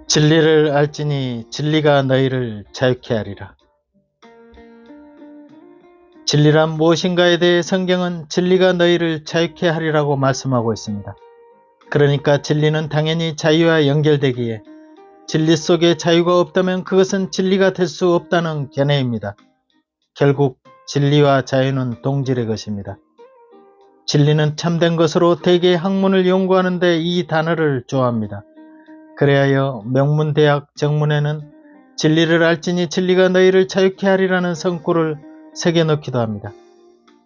진리를 알지니 진리가 너희를 자유케 하리라. 진리란 무엇인가에 대해 성경은 진리가 너희를 자유케 하리라고 말씀하고 있습니다. 그러니까 진리는 당연히 자유와 연결되기에 진리 속에 자유가 없다면 그것은 진리가 될 수 없다는 견해입니다. 결국 진리와 자유는 동질의 것입니다. 진리는 참된 것으로 대개 학문을 연구하는 데 이 단어를 좋아합니다. 그래야 명문대학 정문에는 진리를 알지니 진리가 너희를 자유케 하리라는 성구를 새겨넣기도 합니다.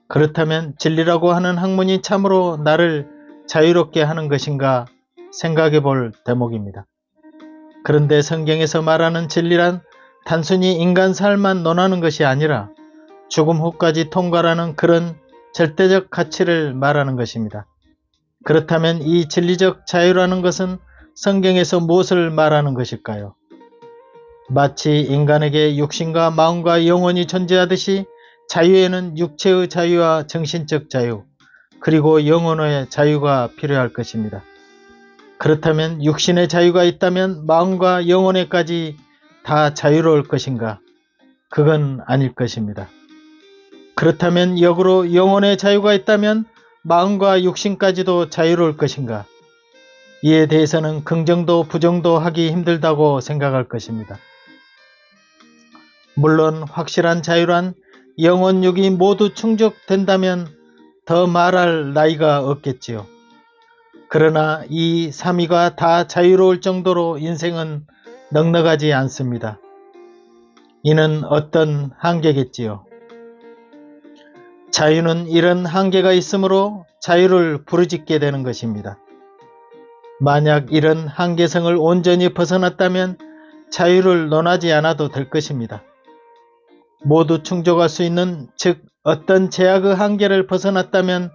그렇다면 진리라고 하는 학문이 참으로 나를 자유롭게 하는 것인가 생각해 볼 대목입니다. 그런데 성경에서 말하는 진리란 단순히 인간 삶만 논하는 것이 아니라 죽음 후까지 통과라는 그런 절대적 가치를 말하는 것입니다. 그렇다면 이 진리적 자유라는 것은 성경에서 무엇을 말하는 것일까요? 마치 인간에게 육신과 마음과 영혼이 존재하듯이 자유에는 육체의 자유와 정신적 자유, 그리고 영혼의 자유가 필요할 것입니다. 그렇다면 육신의 자유가 있다면 마음과 영혼에까지 다 자유로울 것인가? 그건 아닐 것입니다. 그렇다면 역으로 영혼의 자유가 있다면 마음과 육신까지도 자유로울 것인가? 이에 대해서는 긍정도 부정도 하기 힘들다고 생각할 것입니다. 물론 확실한 자유란 영혼 육이 모두 충족된다면 더 말할 나위가 없겠지요. 그러나 이 삼위가 다 자유로울 정도로 인생은 넉넉하지 않습니다. 이는 어떤 한계겠지요. 자유는 이런 한계가 있으므로 자유를 부르짖게 되는 것입니다. 만약 이런 한계성을 온전히 벗어났다면 자유를 논하지 않아도 될 것입니다. 모두 충족할 수 있는, 즉 어떤 제약의 한계를 벗어났다면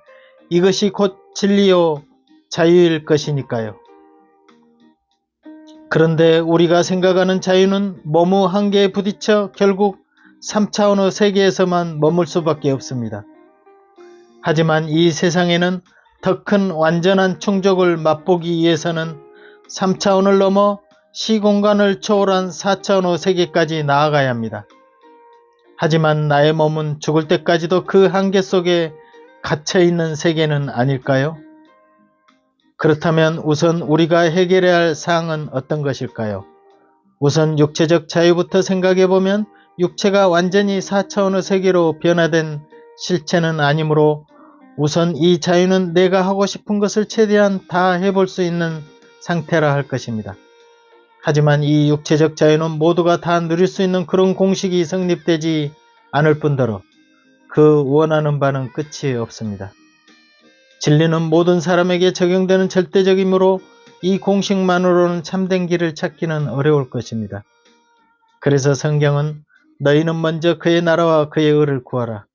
이것이 곧 진리요 자유일 것이니까요. 그런데 우리가 생각하는 자유는 몸의 한계에 부딪혀 결국 3차원의 세계에서만 머물 수밖에 없습니다. 하지만 이 세상에는 더 큰 완전한 충족을 맛보기 위해서는 3차원을 넘어 시공간을 초월한 4차원의 세계까지 나아가야 합니다. 하지만 나의 몸은 죽을 때까지도 그 한계 속에 갇혀있는 세계는 아닐까요? 그렇다면 우선 우리가 해결해야 할 사항은 어떤 것일까요? 우선 육체적 자유부터 생각해보면 육체가 완전히 4차원의 세계로 변화된 실체는 아니므로 우선 이 자유는 내가 하고 싶은 것을 최대한 다 해볼 수 있는 상태라 할 것입니다. 하지만 이 육체적 자유는 모두가 다 누릴 수 있는 그런 공식이 성립되지 않을 뿐더러 그 원하는 바는 끝이 없습니다. 진리는 모든 사람에게 적용되는 절대적이므로 이 공식만으로는 참된 길을 찾기는 어려울 것입니다. 그래서 성경은 너희는 먼저 그의 나라와 그의 의를 구하라.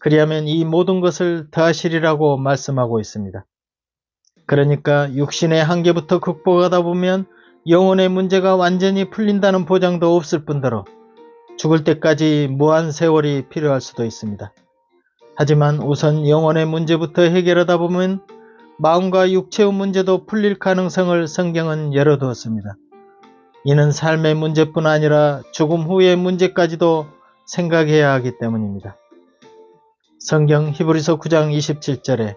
그리하면 이 모든 것을 더하시리라고 말씀하고 있습니다. 그러니까 육신의 한계부터 극복하다 보면 영혼의 문제가 완전히 풀린다는 보장도 없을 뿐더러 죽을 때까지 무한 세월이 필요할 수도 있습니다. 하지만 우선 영혼의 문제부터 해결하다 보면 마음과 육체의 문제도 풀릴 가능성을 성경은 열어두었습니다. 이는 삶의 문제뿐 아니라 죽음 후의 문제까지도 생각해야 하기 때문입니다. 성경 히브리서 9장 27절에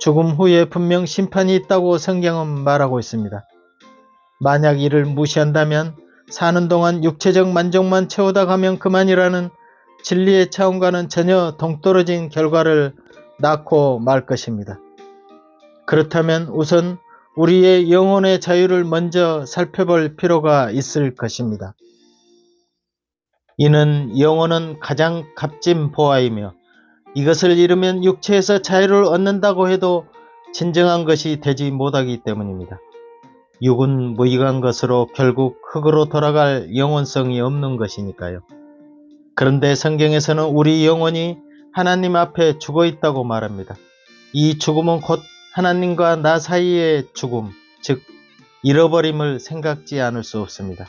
죽음 후에 분명 심판이 있다고 성경은 말하고 있습니다. 만약 이를 무시한다면 사는 동안 육체적 만족만 채우다 가면 그만이라는 진리의 차원과는 전혀 동떨어진 결과를 낳고 말 것입니다. 그렇다면 우선 우리의 영혼의 자유를 먼저 살펴볼 필요가 있을 것입니다. 이는 영혼은 가장 값진 보화이며 이것을 잃으면 육체에서 자유를 얻는다고 해도 진정한 것이 되지 못하기 때문입니다. 육은 무익한 것으로 결국 흙으로 돌아갈 영혼성이 없는 것이니까요. 그런데 성경에서는 우리 영혼이 하나님 앞에 죽어 있다고 말합니다. 이 죽음은 곧 하나님과 나 사이의 죽음, 즉 잃어버림을 생각지 않을 수 없습니다.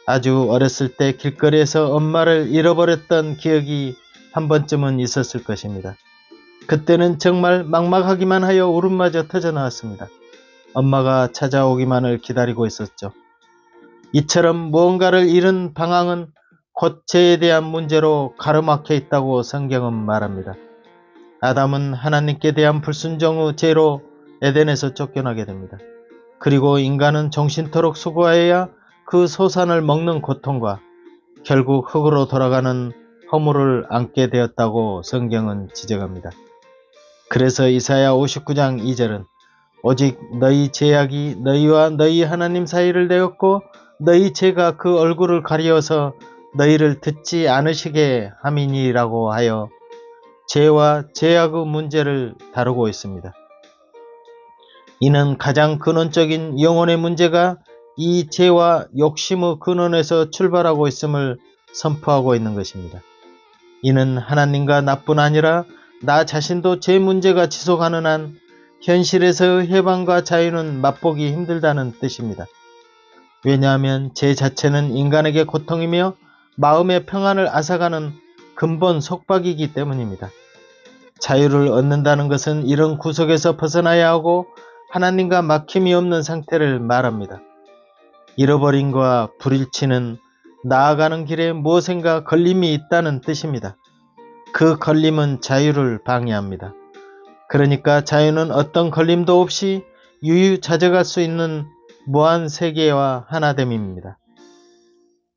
아주 어렸을 때 길거리에서 엄마를 잃어버렸던 기억이 한 번쯤은 있었을 것입니다. 그때는 정말 막막하기만 하여 울음마저 터져 나왔습니다. 엄마가 찾아오기만을 기다리고 있었죠. 이처럼 무언가를 잃은 방황은 곧 죄에 대한 문제로 가로막혀 있다고 성경은 말합니다. 아담은 하나님께 대한 불순종 후 죄로 에덴에서 쫓겨나게 됩니다. 그리고 인간은 정신토록 수고하여야 그 소산을 먹는 고통과 결국 흙으로 돌아가는 허물을 안게 되었다고 성경은 지적합니다. 그래서 이사야 59장 2절은 오직 너희 죄악이 너희와 너희 하나님 사이를 내었고 너희 죄가 그 얼굴을 가리어서 너희를 듣지 않으시게 함이니라고 하여 죄와 죄악의 문제를 다루고 있습니다. 이는 가장 근원적인 영혼의 문제가 이 죄와 욕심의 근원에서 출발하고 있음을 선포하고 있는 것입니다. 이는 하나님과 나뿐 아니라 나 자신도 죄 문제가 지속하는 한 현실에서의 해방과 자유는 맛보기 힘들다는 뜻입니다. 왜냐하면 죄 자체는 인간에게 고통이며 마음의 평안을 앗아가는 근본 속박이기 때문입니다. 자유를 얻는다는 것은 이런 구속에서 벗어나야 하고 하나님과 막힘이 없는 상태를 말합니다. 잃어버림과 불일치는 나아가는 길에 무엇인가 걸림이 있다는 뜻입니다. 그 걸림은 자유를 방해합니다. 그러니까 자유는 어떤 걸림도 없이 유유자적할 수 있는 무한 세계와 하나됨입니다.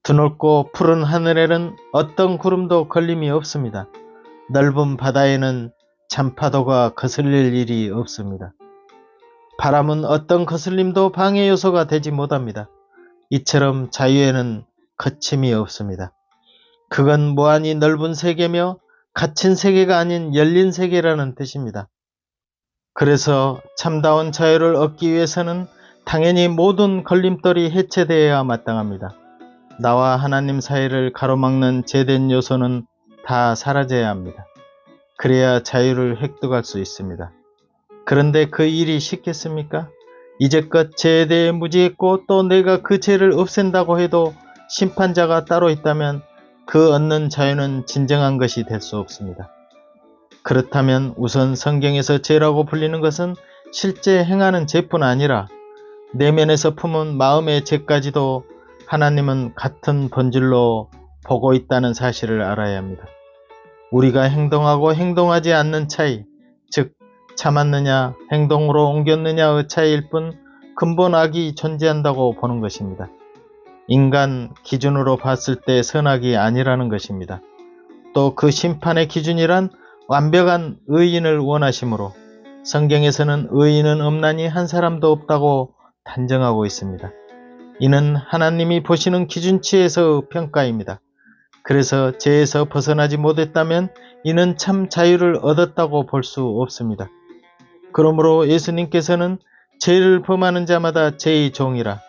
드넓고 푸른 하늘에는 어떤 구름도 걸림이 없습니다. 넓은 바다에는 잔파도가 거슬릴 일이 없습니다. 바람은 어떤 거슬림도 방해 요소가 되지 못합니다. 이처럼 자유에는 거침이 없습니다. 그건 무한히 넓은 세계며 갇힌 세계가 아닌 열린 세계라는 뜻입니다. 그래서 참다운 자유를 얻기 위해서는 당연히 모든 걸림돌이 해체되어야 마땅합니다. 나와 하나님 사이를 가로막는 죄된 요소는 다 사라져야 합니다. 그래야 자유를 획득할 수 있습니다. 그런데 그 일이 쉽겠습니까? 이제껏 죄에 대해 무지했고 또 내가 그 죄를 없앤다고 해도 심판자가 따로 있다면 그 얻는 자유는 진정한 것이 될 수 없습니다. 그렇다면 우선 성경에서 죄라고 불리는 것은 실제 행하는 죄뿐 아니라 내면에서 품은 마음의 죄까지도 하나님은 같은 본질로 보고 있다는 사실을 알아야 합니다. 우리가 행동하고 행동하지 않는 차이, 즉 참았느냐 행동으로 옮겼느냐의 차이일 뿐 근본 악이 존재한다고 보는 것입니다. 인간 기준으로 봤을 때 선악이 아니라는 것입니다. 또 그 심판의 기준이란 완벽한 의인을 원하시므로 성경에서는 의인은 없나니 한 사람도 없다고 단정하고 있습니다. 이는 하나님이 보시는 기준치에서 평가입니다. 그래서 죄에서 벗어나지 못했다면 이는 참 자유를 얻었다고 볼 수 없습니다. 그러므로 예수님께서는 죄를 범하는 자마다 죄의 종이라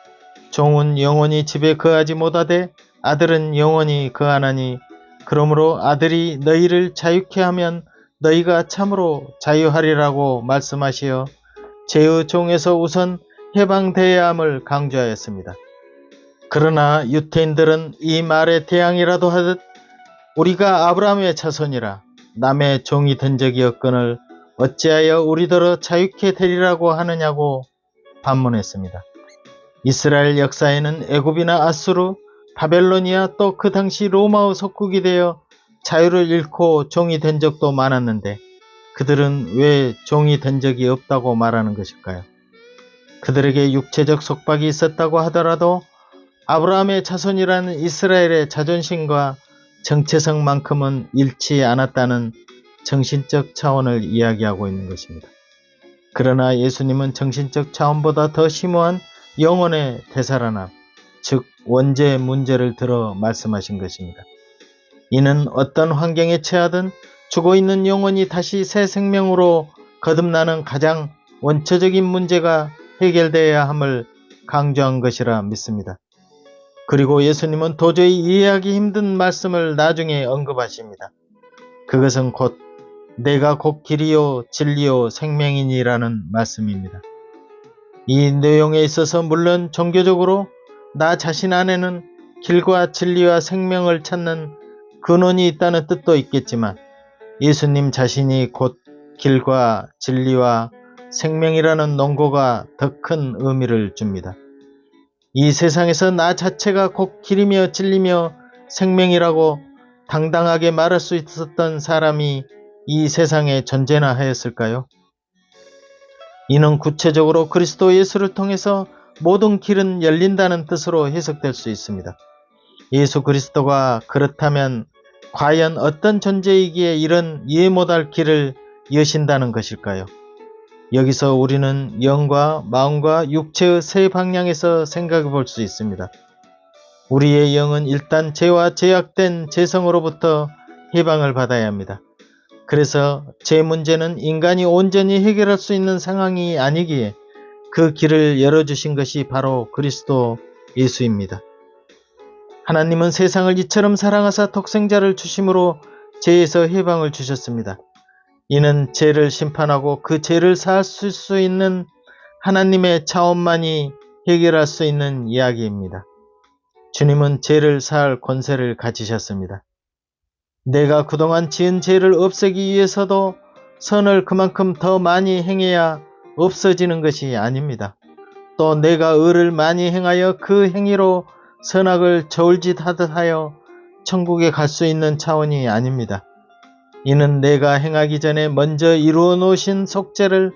종은 영원히 집에 거하지 못하되 아들은 영원히 거하나니 그러므로 아들이 너희를 자유케 하면 너희가 참으로 자유하리라고 말씀하시어 죄의 종에서 우선 해방되어야 함을 강조하였습니다. 그러나 유태인들은 이 말에 대항이라도 하듯 우리가 아브라함의 자손이라 남의 종이 된 적이 없거늘 어찌하여 우리더러 자유케 되리라고 하느냐고 반문했습니다. 이스라엘 역사에는 애굽이나 아수르, 바벨로니아 또 그 당시 로마의 속국이 되어 자유를 잃고 종이 된 적도 많았는데 그들은 왜 종이 된 적이 없다고 말하는 것일까요? 그들에게 육체적 속박이 있었다고 하더라도 아브라함의 자손이라는 이스라엘의 자존심과 정체성만큼은 잃지 않았다는 정신적 차원을 이야기하고 있는 것입니다. 그러나 예수님은 정신적 차원보다 더 심오한 영혼의 되살아남, 즉 원죄 문제를 들어 말씀하신 것입니다. 이는 어떤 환경에 처하든 죽어있는 영혼이 다시 새 생명으로 거듭나는 가장 원초적인 문제가 해결되어야 함을 강조한 것이라 믿습니다. 그리고 예수님은 도저히 이해하기 힘든 말씀을 나중에 언급하십니다. 그것은 곧 내가 곧 길이요 진리요 생명이니라는 말씀입니다. 이 내용에 있어서 물론 종교적으로 나 자신 안에는 길과 진리와 생명을 찾는 근원이 있다는 뜻도 있겠지만 예수님 자신이 곧 길과 진리와 생명이라는 논거가 더 큰 의미를 줍니다. 이 세상에서 나 자체가 곧 길이며 진리며 생명이라고 당당하게 말할 수 있었던 사람이 이 세상에 존재나 하였을까요? 이는 구체적으로 그리스도 예수를 통해서 모든 길은 열린다는 뜻으로 해석될 수 있습니다. 예수 그리스도가 그렇다면 과연 어떤 존재이기에 이런 이해 못할 길을 여신다는 것일까요? 여기서 우리는 영과 마음과 육체의 세 방향에서 생각해 볼 수 있습니다. 우리의 영은 일단 죄와 죄악된 죄성으로부터 해방을 받아야 합니다. 그래서 죄 문제는 인간이 온전히 해결할 수 있는 상황이 아니기에 그 길을 열어주신 것이 바로 그리스도 예수입니다. 하나님은 세상을 이처럼 사랑하사 독생자를 주심으로 죄에서 해방을 주셨습니다. 이는 죄를 심판하고 그 죄를 사할 수 있는 하나님의 차원만이 해결할 수 있는 이야기입니다. 주님은 죄를 사할 권세를 가지셨습니다. 내가 그동안 지은 죄를 없애기 위해서도 선을 그만큼 더 많이 행해야 없어지는 것이 아닙니다. 또 내가 의를 많이 행하여 그 행위로 선악을 저울짓하듯 하여 천국에 갈 수 있는 차원이 아닙니다. 이는 내가 행하기 전에 먼저 이루어 놓으신 속죄를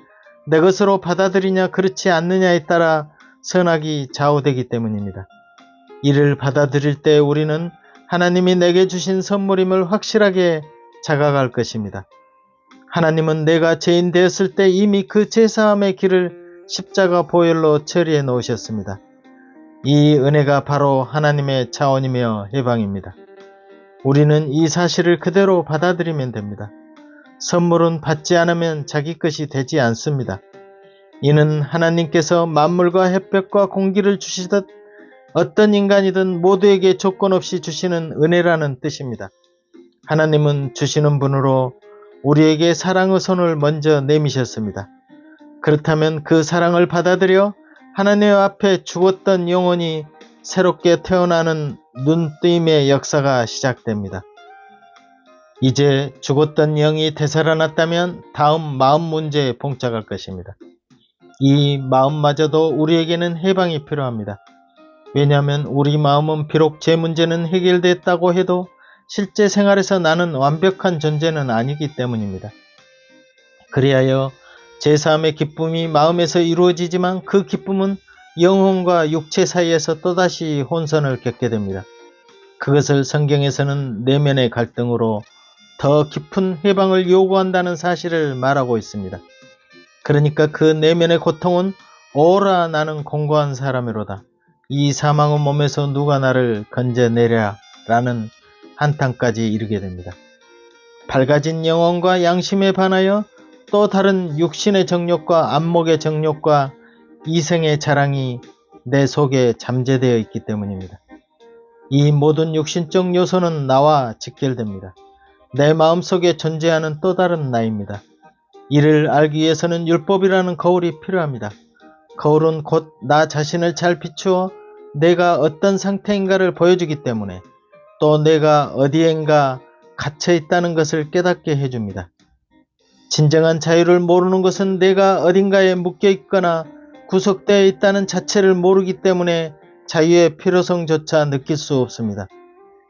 내 것으로 받아들이냐 그렇지 않느냐에 따라 선악이 좌우되기 때문입니다. 이를 받아들일 때 우리는 하나님이 내게 주신 선물임을 확실하게 자각할 것입니다. 하나님은 내가 죄인 되었을 때 이미 그 죄사함의 길을 십자가 보혈로 처리해 놓으셨습니다. 이 은혜가 바로 하나님의 차원이며 해방입니다. 우리는 이 사실을 그대로 받아들이면 됩니다. 선물은 받지 않으면 자기 것이 되지 않습니다. 이는 하나님께서 만물과 햇볕과 공기를 주시듯 어떤 인간이든 모두에게 조건 없이 주시는 은혜라는 뜻입니다. 하나님은 주시는 분으로 우리에게 사랑의 손을 먼저 내미셨습니다. 그렇다면 그 사랑을 받아들여 하나님 앞에 죽었던 영혼이 새롭게 태어나는 눈뜨임의 역사가 시작됩니다. 이제 죽었던 영이 되살아났다면 다음 마음 문제에 봉착할 것입니다. 이 마음마저도 우리에게는 해방이 필요합니다. 왜냐하면 우리 마음은 비록 죄 문제는 해결됐다고 해도 실제 생활에서 나는 완벽한 존재는 아니기 때문입니다. 그리하여 제사함의 기쁨이 마음에서 이루어지지만 그 기쁨은 영혼과 육체 사이에서 또다시 혼선을 겪게 됩니다. 그것을 성경에서는 내면의 갈등으로 더 깊은 해방을 요구한다는 사실을 말하고 있습니다. 그러니까 그 내면의 고통은 오라 나는 공고한 사람이로다. 이 사망의 몸에서 누가 나를 건져내랴 라는 한탄까지 이르게 됩니다. 밝아진 영혼과 양심에 반하여 또 다른 육신의 정욕과 안목의 정욕과 이생의 자랑이 내 속에 잠재되어 있기 때문입니다. 이 모든 육신적 요소는 나와 직결됩니다. 내 마음속에 존재하는 또 다른 나입니다. 이를 알기 위해서는 율법이라는 거울이 필요합니다. 거울은 곧 나 자신을 잘 비추어 내가 어떤 상태인가를 보여주기 때문에 또 내가 어디엔가 갇혀 있다는 것을 깨닫게 해줍니다. 진정한 자유를 모르는 것은 내가 어딘가에 묶여 있거나 구속되어 있다는 자체를 모르기 때문에 자유의 필요성조차 느낄 수 없습니다.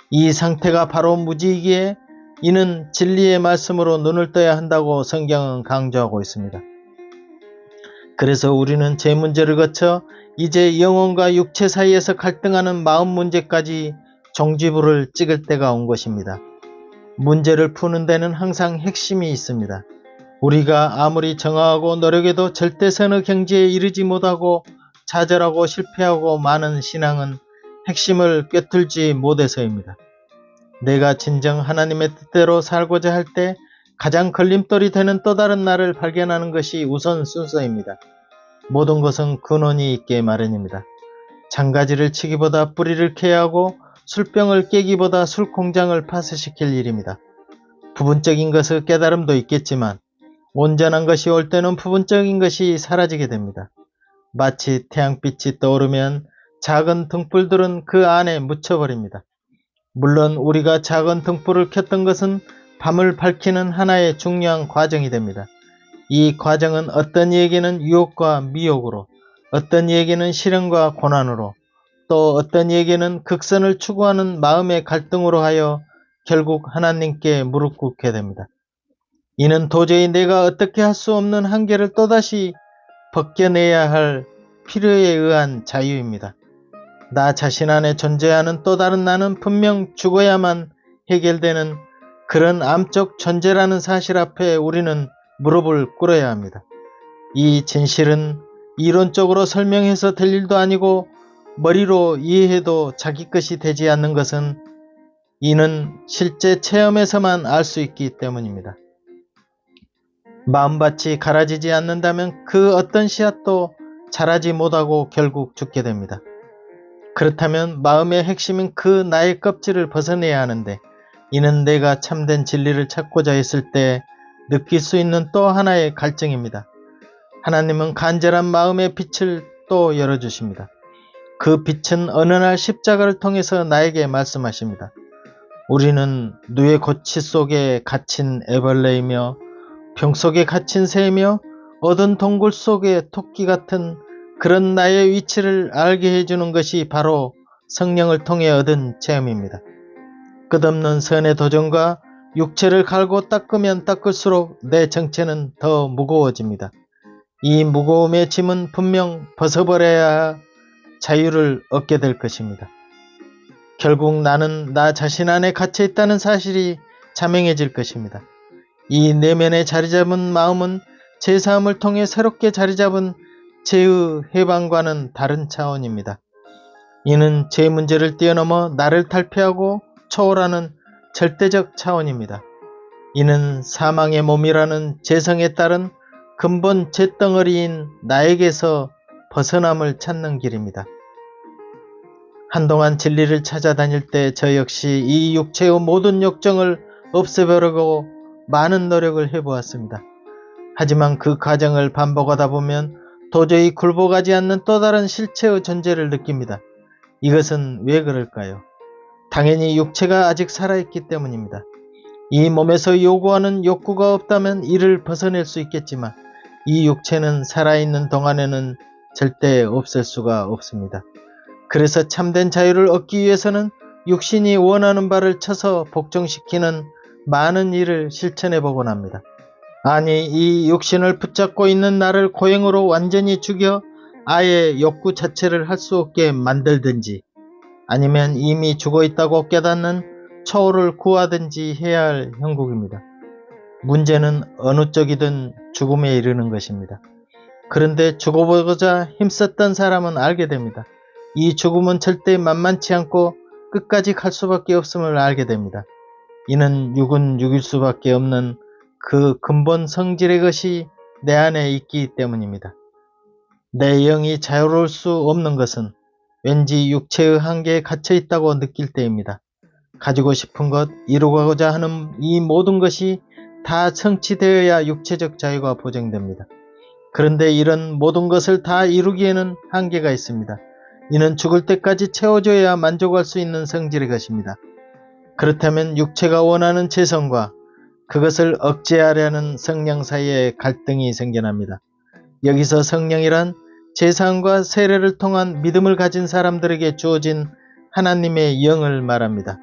이 상태가 바로 무지이기에 이는 진리의 말씀으로 눈을 떠야 한다고 성경은 강조하고 있습니다. 그래서 우리는 죄 문제를 거쳐 이제 영혼과 육체 사이에서 갈등하는 마음 문제까지 종지부를 찍을 때가 온 것입니다. 문제를 푸는 데는 항상 핵심이 있습니다. 우리가 아무리 정화하고 노력해도 절대 선의 경지에 이르지 못하고 좌절하고 실패하고 많은 신앙은 핵심을 꿰뚫지 못해서입니다. 내가 진정 하나님의 뜻대로 살고자 할 때 가장 걸림돌이 되는 또 다른 나를 발견하는 것이 우선 순서입니다. 모든 것은 근원이 있게 마련입니다. 장가지를 치기보다 뿌리를 캐야 하고 술병을 깨기보다 술공장을 파쇄시킬 일입니다. 부분적인 것의 깨달음도 있겠지만 온전한 것이 올 때는 부분적인 것이 사라지게 됩니다. 마치 태양빛이 떠오르면 작은 등불들은 그 안에 묻혀버립니다. 물론 우리가 작은 등불을 켰던 것은 밤을 밝히는 하나의 중요한 과정이 됩니다. 이 과정은 어떤 이에게는 유혹과 미혹으로, 어떤 이에게는 실현과 고난으로, 또 어떤 이에게는 극선을 추구하는 마음의 갈등으로 하여 결국 하나님께 무릎 꿇게 됩니다. 이는 도저히 내가 어떻게 할 수 없는 한계를 또다시 벗겨내야 할 필요에 의한 자유입니다. 나 자신 안에 존재하는 또 다른 나는 분명 죽어야만 해결되는 그런 암적 존재라는 사실 앞에 우리는 무릎을 꿇어야 합니다. 이 진실은 이론적으로 설명해서 될 일도 아니고 머리로 이해해도 자기 것이 되지 않는 것은 이는 실제 체험에서만 알 수 있기 때문입니다. 마음밭이 갈아지지 않는다면 그 어떤 씨앗도 자라지 못하고 결국 죽게 됩니다. 그렇다면 마음의 핵심인 그 나의 껍질을 벗어내야 하는데, 이는 내가 참된 진리를 찾고자 했을 때 느낄 수 있는 또 하나의 갈증입니다. 하나님은 간절한 마음의 빛을 또 열어주십니다. 그 빛은 어느 날 십자가를 통해서 나에게 말씀하십니다. 우리는 누의 고치 속에 갇힌 애벌레이며 병 속에 갇힌 새이며 어두운 동굴 속의 토끼 같은 그런 나의 위치를 알게 해주는 것이 바로 성령을 통해 얻은 체험입니다. 끝없는 선의 도전과 육체를 갈고 닦으면 닦을수록 내 정체는 더 무거워집니다. 이 무거움의 짐은 분명 벗어버려야 자유를 얻게 될 것입니다. 결국 나는 나 자신 안에 갇혀 있다는 사실이 자명해질 것입니다. 이 내면에 자리잡은 마음은 제사함을 통해 새롭게 자리잡은 죄의 해방과는 다른 차원입니다. 이는 죄 문제를 뛰어넘어 나를 탈피하고 초월하는 절대적 차원입니다. 이는 사망의 몸이라는 죄성에 따른 근본 죄덩어리인 나에게서 벗어남을 찾는 길입니다. 한동안 진리를 찾아다닐 때 저 역시 이 육체의 모든 욕정을 없애버리고 많은 노력을 해보았습니다. 하지만 그 과정을 반복하다 보면 도저히 굴복하지 않는 또 다른 실체의 존재를 느낍니다. 이것은 왜 그럴까요? 당연히 육체가 아직 살아있기 때문입니다. 이 몸에서 요구하는 욕구가 없다면 이를 벗어낼 수 있겠지만 이 육체는 살아있는 동안에는 절대 없을 수가 없습니다. 그래서 참된 자유를 얻기 위해서는 육신이 원하는 바를 쳐서 복종시키는 많은 일을 실천해 보곤 합니다. 아니, 이 육신을 붙잡고 있는 나를 고행으로 완전히 죽여 아예 욕구 자체를 할 수 없게 만들든지, 아니면 이미 죽어 있다고 깨닫는 초월을 구하든지 해야 할 형국입니다. 문제는 어느 쪽이든 죽음에 이르는 것입니다. 그런데 죽어보고자 힘썼던 사람은 알게 됩니다. 이 죽음은 절대 만만치 않고 끝까지 갈 수밖에 없음을 알게 됩니다. 이는 육은 육일 수밖에 없는 그 근본 성질의 것이 내 안에 있기 때문입니다. 내 영이 자유로울 수 없는 것은 왠지 육체의 한계에 갇혀 있다고 느낄 때입니다. 가지고 싶은 것, 이루고자 하는 이 모든 것이 다 성취되어야 육체적 자유가 보장됩니다. 그런데 이런 모든 것을 다 이루기에는 한계가 있습니다. 이는 죽을 때까지 채워줘야 만족할 수 있는 성질의 것입니다. 그렇다면 육체가 원하는 재성과 그것을 억제하려는 성령 사이에 갈등이 생겨납니다. 여기서 성령이란 제사함과 세례를 통한 믿음을 가진 사람들에게 주어진 하나님의 영을 말합니다.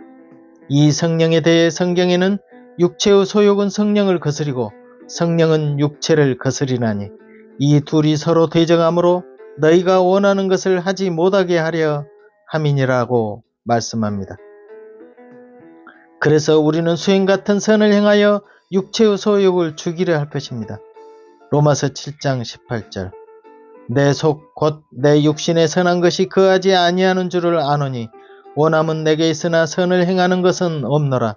이 성령에 대해 성경에는 육체의 소욕은 성령을 거스리고 성령은 육체를 거스리나니 이 둘이 서로 대적하므로 너희가 원하는 것을 하지 못하게 하려 함이니라고 말씀합니다. 그래서 우리는 수행 같은 선을 행하여 육체의 소욕을 죽이려 할 것입니다. 로마서 7장 18절. 내 속 곧 내 육신에 선한 것이 거하지 아니하는 줄을 아노니 원함은 내게 있으나 선을 행하는 것은 없노라.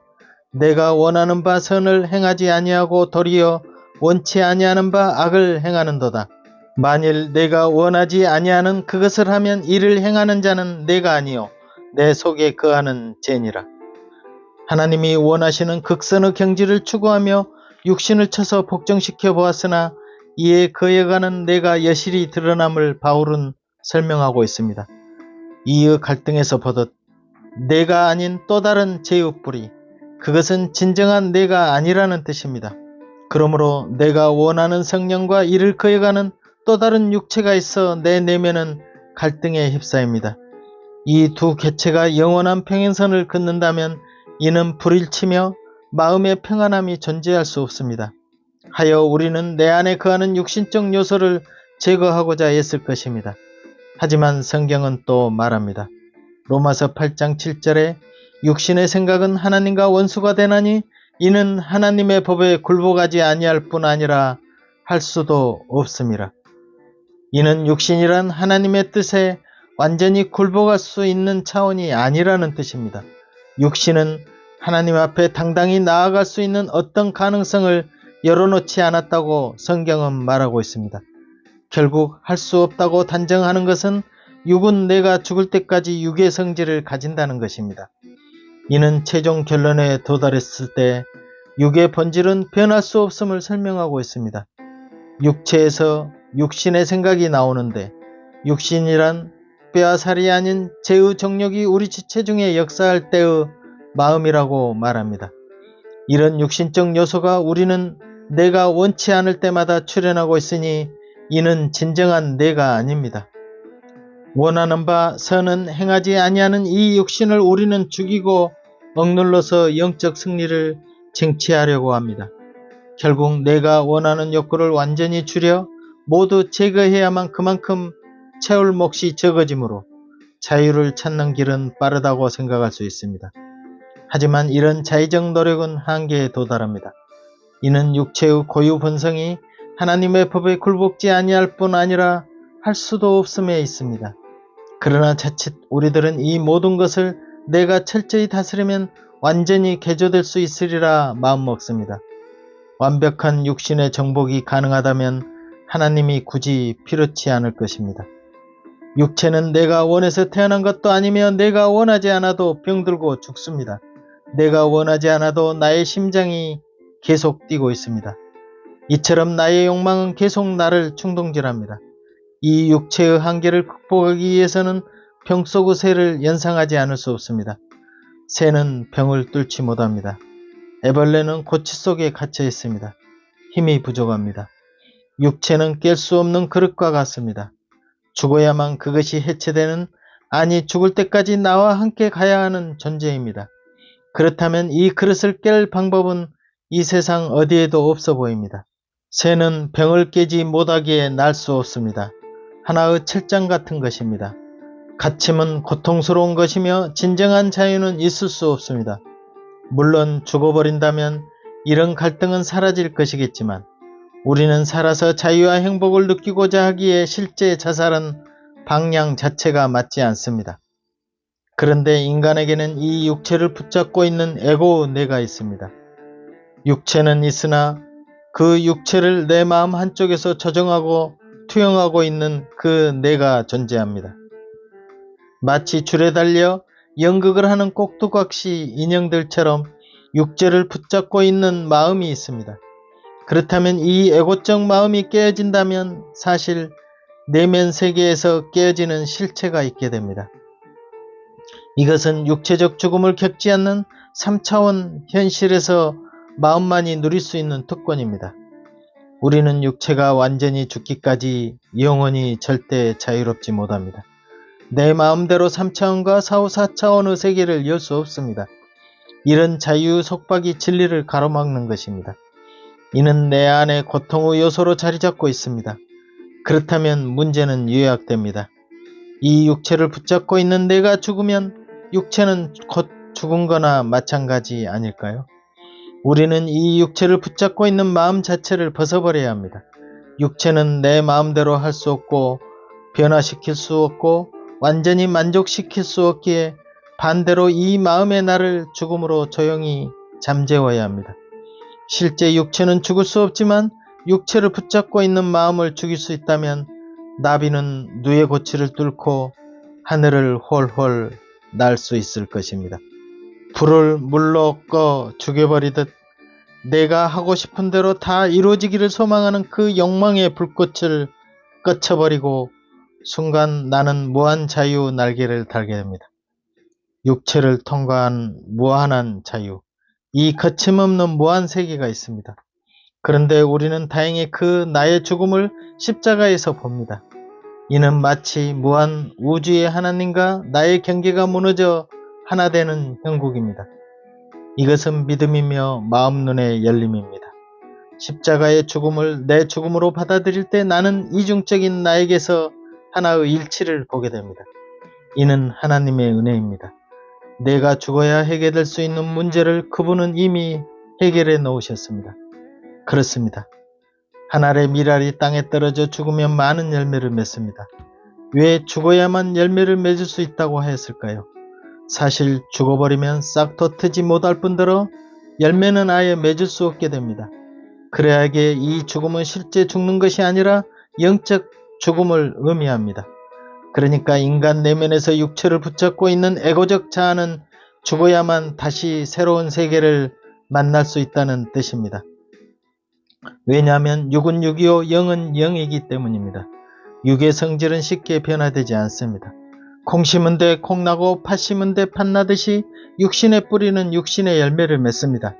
내가 원하는 바 선을 행하지 아니하고 도리어 원치 아니하는 바 악을 행하는도다. 만일 내가 원하지 아니하는 그것을 하면 이를 행하는 자는 내가 아니요 내 속에 거하는 죄니라. 하나님이 원하시는 극선의 경지를 추구하며 육신을 쳐서 복종시켜 보았으나 이에 거여가는 내가 여실히 드러남을 바울은 설명하고 있습니다. 이의 갈등에서 보듯 내가 아닌 또 다른 죄의 뿌리, 그것은 진정한 내가 아니라는 뜻입니다. 그러므로 내가 원하는 성령과 이를 거여가는 또 다른 육체가 있어 내 내면은 갈등에 휩싸입니다. 이 두 개체가 영원한 평행선을 긋는다면 이는 불일치며 마음의 평안함이 존재할 수 없습니다. 하여 우리는 내 안에 거하는 육신적 요소를 제거하고자 애쓸 것입니다. 하지만 성경은 또 말합니다. 로마서 8장 7절에 육신의 생각은 하나님과 원수가 되나니 이는 하나님의 법에 굴복하지 아니할 뿐 아니라 할 수도 없습니다. 이는 육신이란 하나님의 뜻에 완전히 굴복할 수 있는 차원이 아니라는 뜻입니다. 육신은 하나님 앞에 당당히 나아갈 수 있는 어떤 가능성을 열어놓지 않았다고 성경은 말하고 있습니다. 결국 할 수 없다고 단정하는 것은 육은 내가 죽을 때까지 육의 성질을 가진다는 것입니다. 이는 최종 결론에 도달했을 때 육의 본질은 변할 수 없음을 설명하고 있습니다. 육체에서 육신의 생각이 나오는데 육신이란 뼈와 살이 아닌 죄의 정욕이 우리 지체 중에 역사할 때의 마음이라고 말합니다. 이런 육신적 요소가 우리는 내가 원치 않을 때마다 출현하고 있으니 이는 진정한 내가 아닙니다. 원하는 바 선은 행하지 아니하는 이 육신을 우리는 죽이고 억눌러서 영적 승리를 쟁취하려고 합니다. 결국 내가 원하는 욕구를 완전히 줄여 모두 제거해야만 그만큼 채울 몫이 적어지므로 자유를 찾는 길은 빠르다고 생각할 수 있습니다. 하지만 이런 자의적 노력은 한계에 도달합니다. 이는 육체의 고유 본성이 하나님의 법에 굴복지 아니할 뿐 아니라 할 수도 없음에 있습니다. 그러나 자칫 우리들은 이 모든 것을 내가 철저히 다스리면 완전히 개조될 수 있으리라 마음먹습니다. 완벽한 육신의 정복이 가능하다면 하나님이 굳이 필요치 않을 것입니다. 육체는 내가 원해서 태어난 것도 아니며 내가 원하지 않아도 병들고 죽습니다. 내가 원하지 않아도 나의 심장이 계속 뛰고 있습니다. 이처럼 나의 욕망은 계속 나를 충동질합니다. 이 육체의 한계를 극복하기 위해서는 병 속의 새를 연상하지 않을 수 없습니다. 새는 병을 뚫지 못합니다. 애벌레는 고치 속에 갇혀 있습니다. 힘이 부족합니다. 육체는 깰 수 없는 그릇과 같습니다. 죽어야만 그것이 해체되는, 아니 죽을 때까지 나와 함께 가야 하는 존재입니다. 그렇다면 이 그릇을 깰 방법은 이 세상 어디에도 없어 보입니다. 새는 병을 깨지 못하기에 날 수 없습니다. 하나의 철장 같은 것입니다. 갇힘은 고통스러운 것이며 진정한 자유는 있을 수 없습니다. 물론 죽어버린다면 이런 갈등은 사라질 것이겠지만 우리는 살아서 자유와 행복을 느끼고자 하기에 실제 자살은 방향 자체가 맞지 않습니다. 그런데 인간에게는 이 육체를 붙잡고 있는 에고 내가 있습니다. 육체는 있으나 그 육체를 내 마음 한쪽에서 조정하고 투영하고 있는 그 내가 존재합니다. 마치 줄에 달려 연극을 하는 꼭두각시 인형들처럼 육체를 붙잡고 있는 마음이 있습니다. 그렇다면 이 에고적 마음이 깨어진다면 사실 내면 세계에서 깨어지는 실체가 있게 됩니다. 이것은 육체적 죽음을 겪지 않는 3차원 현실에서 마음만이 누릴 수 있는 특권입니다. 우리는 육체가 완전히 죽기까지 영원히 절대 자유롭지 못합니다. 내 마음대로 3차원과 4, 4차원의 세계를 열 수 없습니다. 이런 자유 속박이 진리를 가로막는 것입니다. 이는 내 안에 고통의 요소로 자리 잡고 있습니다. 그렇다면 문제는 요약됩니다. 이 육체를 붙잡고 있는 내가 죽으면 육체는 곧 죽은 거나 마찬가지 아닐까요? 우리는 이 육체를 붙잡고 있는 마음 자체를 벗어버려야 합니다. 육체는 내 마음대로 할 수 없고 변화시킬 수 없고 완전히 만족시킬 수 없기에 반대로 이 마음의 나를 죽음으로 조용히 잠재워야 합니다. 실제 육체는 죽을 수 없지만 육체를 붙잡고 있는 마음을 죽일 수 있다면 나비는 누의 고치를 뚫고 하늘을 훨훨 날 수 있을 것입니다. 불을 물로 꺼 죽여버리듯 내가 하고 싶은 대로 다 이루어지기를 소망하는 그 욕망의 불꽃을 꺼쳐버리고 순간 나는 무한 자유 날개를 달게 됩니다. 육체를 통과한 무한한 자유, 이 거침없는 무한 세계가 있습니다. 그런데 우리는 다행히 그 나의 죽음을 십자가에서 봅니다. 이는 마치 무한 우주의 하나님과 나의 경계가 무너져 하나 되는 형국입니다. 이것은 믿음이며 마음 눈의 열림입니다. 십자가의 죽음을 내 죽음으로 받아들일 때 나는 이중적인 나에게서 하나의 일치를 보게 됩니다. 이는 하나님의 은혜입니다. 내가 죽어야 해결될 수 있는 문제를 그분은 이미 해결해 놓으셨습니다. 그렇습니다. 한 알의 밀알이 땅에 떨어져 죽으면 많은 열매를 맺습니다. 왜 죽어야만 열매를 맺을 수 있다고 하였을까요? 사실 죽어버리면 싹도 트지 못할 뿐더러 열매는 아예 맺을 수 없게 됩니다. 그래야게 이 죽음은 실제 죽는 것이 아니라 영적 죽음을 의미합니다. 그러니까 인간 내면에서 육체를 붙잡고 있는 에고적 자아는 죽어야만 다시 새로운 세계를 만날 수 있다는 뜻입니다. 왜냐하면 육은 육이요 영은 영이기 때문입니다. 육의 성질은 쉽게 변화되지 않습니다. 콩 심은 데 콩 나고 팥 심은 데 팥 나듯이 육신의 뿌리는 육신의 열매를 맺습니다.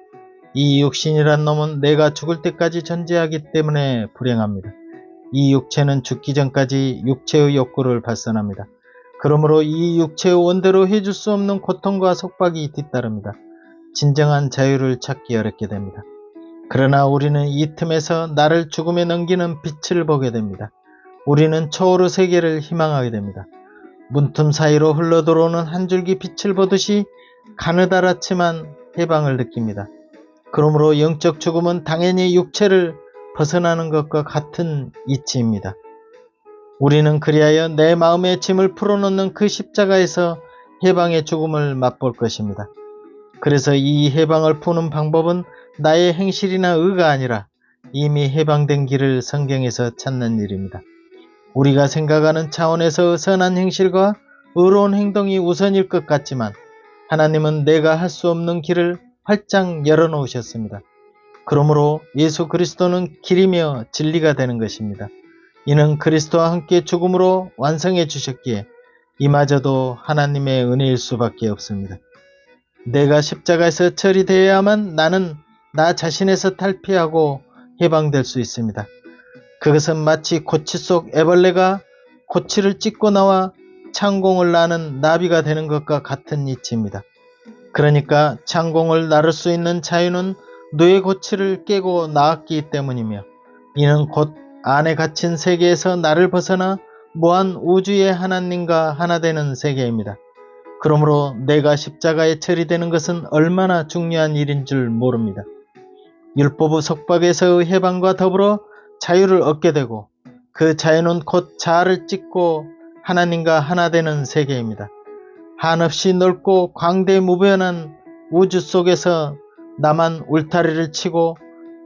이 육신이란 놈은 내가 죽을 때까지 존재하기 때문에 불행합니다. 이 육체는 죽기 전까지 육체의 욕구를 발산합니다. 그러므로 이 육체의 원대로 해줄 수 없는 고통과 속박이 뒤따릅니다. 진정한 자유를 찾기 어렵게 됩니다. 그러나 우리는 이 틈에서 나를 죽음에 넘기는 빛을 보게 됩니다. 우리는 초월의 세계를 희망하게 됩니다. 문틈 사이로 흘러들어오는 한 줄기 빛을 보듯이 가느다랗지만 해방을 느낍니다. 그러므로 영적 죽음은 당연히 육체를 벗어나는 것과 같은 이치입니다. 우리는 그리하여 내 마음의 짐을 풀어놓는 그 십자가에서 해방의 죽음을 맛볼 것입니다. 그래서 이 해방을 푸는 방법은 나의 행실이나 의가 아니라 이미 해방된 길을 성경에서 찾는 일입니다. 우리가 생각하는 차원에서 선한 행실과 의로운 행동이 우선일 것 같지만 하나님은 내가 할 수 없는 길을 활짝 열어놓으셨습니다. 그러므로 예수 그리스도는 길이며 진리가 되는 것입니다. 이는 그리스도와 함께 죽음으로 완성해 주셨기에 이마저도 하나님의 은혜일 수밖에 없습니다. 내가 십자가에서 처리되어야만 나는 나 자신에서 탈피하고 해방될 수 있습니다. 그것은 마치 고치 속 애벌레가 고치를 찢고 나와 창공을 나는 나비가 되는 것과 같은 이치입니다. 그러니까 창공을 나를 수 있는 자유는 뇌의 고치를 깨고 나았기 때문이며 이는 곧 안에 갇힌 세계에서 나를 벗어나 무한 우주의 하나님과 하나 되는 세계입니다. 그러므로 내가 십자가에 처리되는 것은 얼마나 중요한 일인 줄 모릅니다. 율법의 속박에서의 해방과 더불어 자유를 얻게 되고 그 자유는 곧 자아를 찢고 하나님과 하나 되는 세계입니다. 한없이 넓고 광대무변한 우주 속에서 나만 울타리를 치고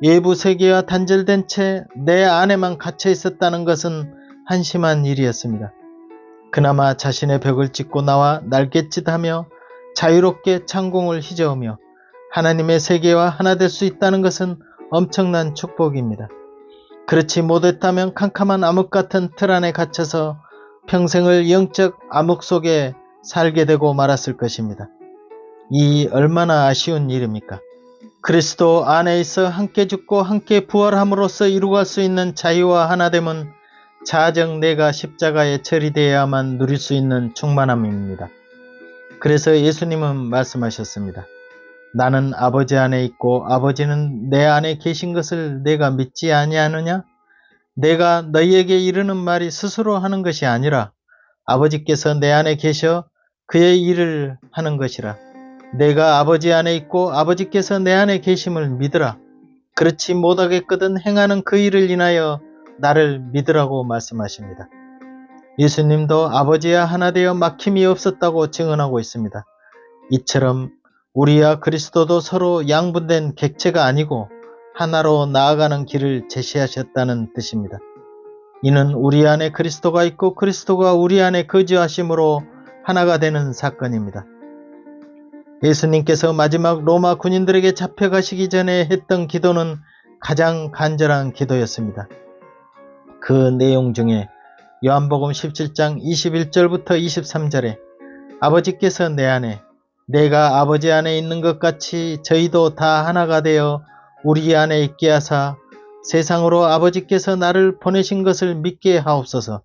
외부 세계와 단절된 채 내 안에만 갇혀 있었다는 것은 한심한 일이었습니다. 그나마 자신의 벽을 찢고 나와 날갯짓하며 자유롭게 창공을 휘저으며 하나님의 세계와 하나 될 수 있다는 것은 엄청난 축복입니다. 그렇지 못했다면 캄캄한 암흑 같은 틀 안에 갇혀서 평생을 영적 암흑 속에 살게 되고 말았을 것입니다. 이 얼마나 아쉬운 일입니까? 그리스도 안에 있어 함께 죽고 함께 부활함으로써 이루어갈 수 있는 자유와 하나됨은 자아적 내가 십자가에 처리되어야만 누릴 수 있는 충만함입니다. 그래서 예수님은 말씀하셨습니다. 나는 아버지 안에 있고 아버지는 내 안에 계신 것을 내가 믿지 아니하느냐? 내가 너희에게 이르는 말이 스스로 하는 것이 아니라 아버지께서 내 안에 계셔 그의 일을 하는 것이라. 내가 아버지 안에 있고 아버지께서 내 안에 계심을 믿으라. 그렇지 못하겠거든 행하는 그 일을 인하여 나를 믿으라고 말씀하십니다. 예수님도 아버지와 하나 되어 막힘이 없었다고 증언하고 있습니다. 이처럼 우리와 그리스도도 서로 양분된 객체가 아니고 하나로 나아가는 길을 제시하셨다는 뜻입니다. 이는 우리 안에 그리스도가 있고 그리스도가 우리 안에 거주하심으로 하나가 되는 사건입니다. 예수님께서 마지막 로마 군인들에게 잡혀가시기 전에 했던 기도는 가장 간절한 기도였습니다. 그 내용 중에 요한복음 17장 21절부터 23절에 아버지께서 내 안에 내가 아버지 안에 있는 것 같이 저희도 다 하나가 되어 우리 안에 있게 하사 세상으로 아버지께서 나를 보내신 것을 믿게 하옵소서.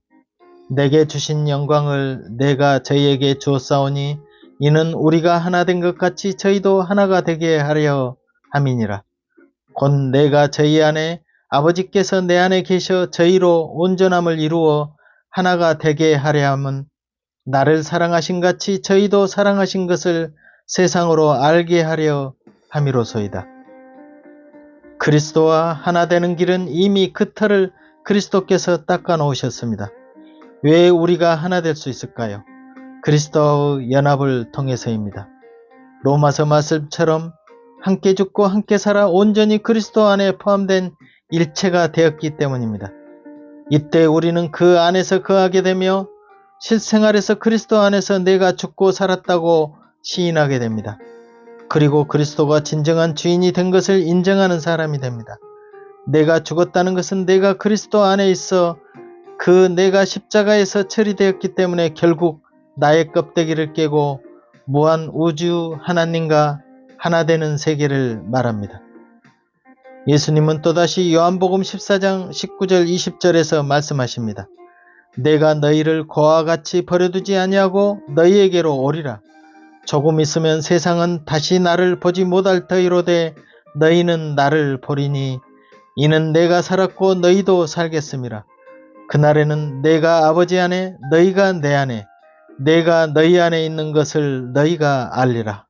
내게 주신 영광을 내가 저희에게 주었사오니 이는 우리가 하나 된 것 같이 저희도 하나가 되게 하려 함이니라. 곧 내가 저희 안에 아버지께서 내 안에 계셔 저희로 온전함을 이루어 하나가 되게 하려 함은 나를 사랑하신 같이 저희도 사랑하신 것을 세상으로 알게 하려 함이로소이다. 그리스도와 하나 되는 길은 이미 그 터를 그리스도께서 닦아 놓으셨습니다. 왜 우리가 하나 될 수 있을까요? 그리스도의 연합을 통해서입니다. 로마서 말씀처럼 함께 죽고 함께 살아 온전히 그리스도 안에 포함된 일체가 되었기 때문입니다. 이때 우리는 그 안에서 거하게 되며 실생활에서 그리스도 안에서 내가 죽고 살았다고 시인하게 됩니다. 그리고 그리스도가 진정한 주인이 된 것을 인정하는 사람이 됩니다. 내가 죽었다는 것은 내가 그리스도 안에 있어 그 내가 십자가에서 처리되었기 때문에 결국 나의 껍데기를 깨고 무한 우주 하나님과 하나 되는 세계를 말합니다. 예수님은 또다시 요한복음 14장 19절 20절에서 말씀하십니다. 내가 너희를 고와 같이 버려두지 아니하고 너희에게로 오리라. 조금 있으면 세상은 다시 나를 보지 못할 터이로되 너희는 나를 보리니 이는 내가 살았고 너희도 살겠음이라. 그날에는 내가 아버지 안에 너희가 내 안에 내가 너희 안에 있는 것을 너희가 알리라.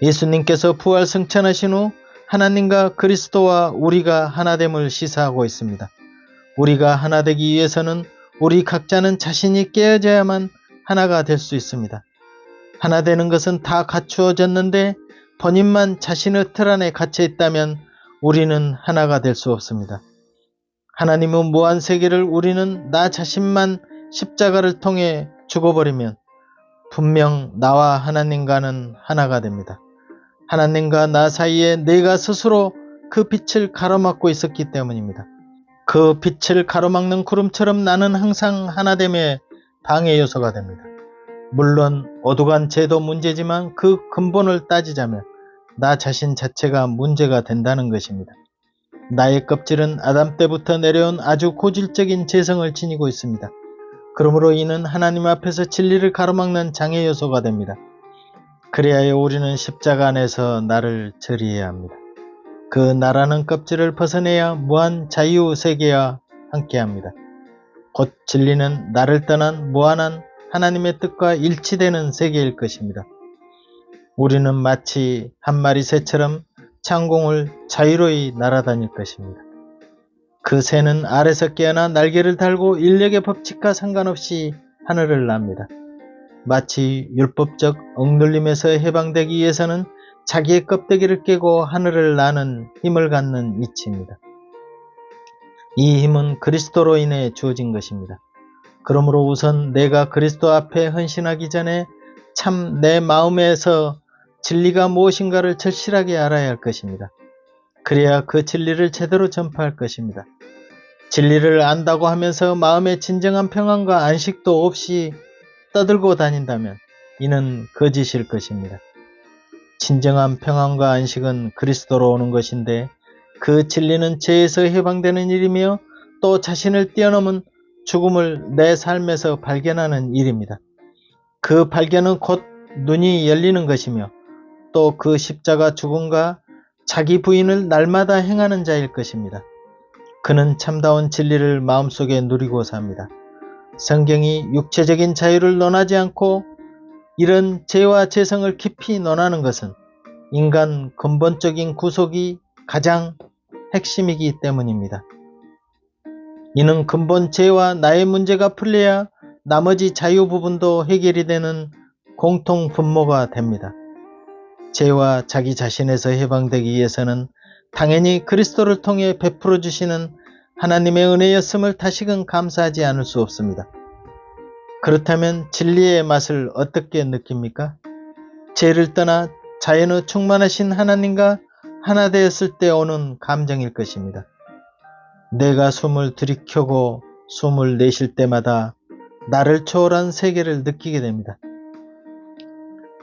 예수님께서 부활 승천하신 후 하나님과 그리스도와 우리가 하나됨을 시사하고 있습니다. 우리가 하나 되기 위해서는 우리 각자는 자신이 깨어져야만 하나가 될 수 있습니다. 하나 되는 것은 다 갖추어졌는데 본인만 자신의 틀 안에 갇혀 있다면 우리는 하나가 될 수 없습니다. 하나님은 무한 세계를 우리는 나 자신만 십자가를 통해 죽어버리면 분명 나와 하나님과는 하나가 됩니다. 하나님과 나 사이에 내가 스스로 그 빛을 가로막고 있었기 때문입니다. 그 빛을 가로막는 구름처럼 나는 항상 하나됨의 방해 요소가 됩니다. 물론 어둑한 제도 문제지만 그 근본을 따지자면 나 자신 자체가 문제가 된다는 것입니다. 나의 껍질은 아담 때부터 내려온 아주 고질적인 재성을 지니고 있습니다. 그러므로 이는 하나님 앞에서 진리를 가로막는 장애 요소가 됩니다. 그래야 우리는 십자가 안에서 나를 처리해야 합니다. 그 나라는 껍질을 벗어내야 무한 자유 세계와 함께합니다. 곧 진리는 나를 떠난 무한한 하나님의 뜻과 일치되는 세계일 것입니다. 우리는 마치 한 마리 새처럼 창공을 자유로이 날아다닐 것입니다. 그 새는 알에서 깨어나 날개를 달고 인력의 법칙과 상관없이 하늘을 납니다. 마치 율법적 억눌림에서 해방되기 위해서는 자기의 껍데기를 깨고 하늘을 나는 힘을 갖는 이치입니다. 이 힘은 그리스도로 인해 주어진 것입니다. 그러므로 우선 내가 그리스도 앞에 헌신하기 전에 참 내 마음에서 진리가 무엇인가를 절실하게 알아야 할 것입니다. 그래야 그 진리를 제대로 전파할 것입니다. 진리를 안다고 하면서 마음에 진정한 평안과 안식도 없이 떠들고 다닌다면 이는 거짓일 것입니다. 진정한 평안과 안식은 그리스도로 오는 것인데 그 진리는 죄에서 해방되는 일이며 또 자신을 뛰어넘은 죽음을 내 삶에서 발견하는 일입니다. 그 발견은 곧 눈이 열리는 것이며 또 그 십자가 죽음과 자기 부인을 날마다 행하는 자일 것입니다. 그는 참다운 진리를 마음속에 누리고 삽니다. 성경이 육체적인 자유를 논하지 않고 이런 죄와 죄성을 깊이 논하는 것은 인간 근본적인 구속이 가장 핵심이기 때문입니다. 이는 근본 죄와 나의 문제가 풀려야 나머지 자유 부분도 해결이 되는 공통 분모가 됩니다. 죄와 자기 자신에서 해방되기 위해서는 당연히 그리스도를 통해 베풀어 주시는 하나님의 은혜였음을 다시금 감사하지 않을 수 없습니다. 그렇다면 진리의 맛을 어떻게 느낍니까? 죄를 떠나 자연의 충만하신 하나님과 하나 되었을 때 오는 감정일 것입니다. 내가 숨을 들이켜고 숨을 내쉴 때마다 나를 초월한 세계를 느끼게 됩니다.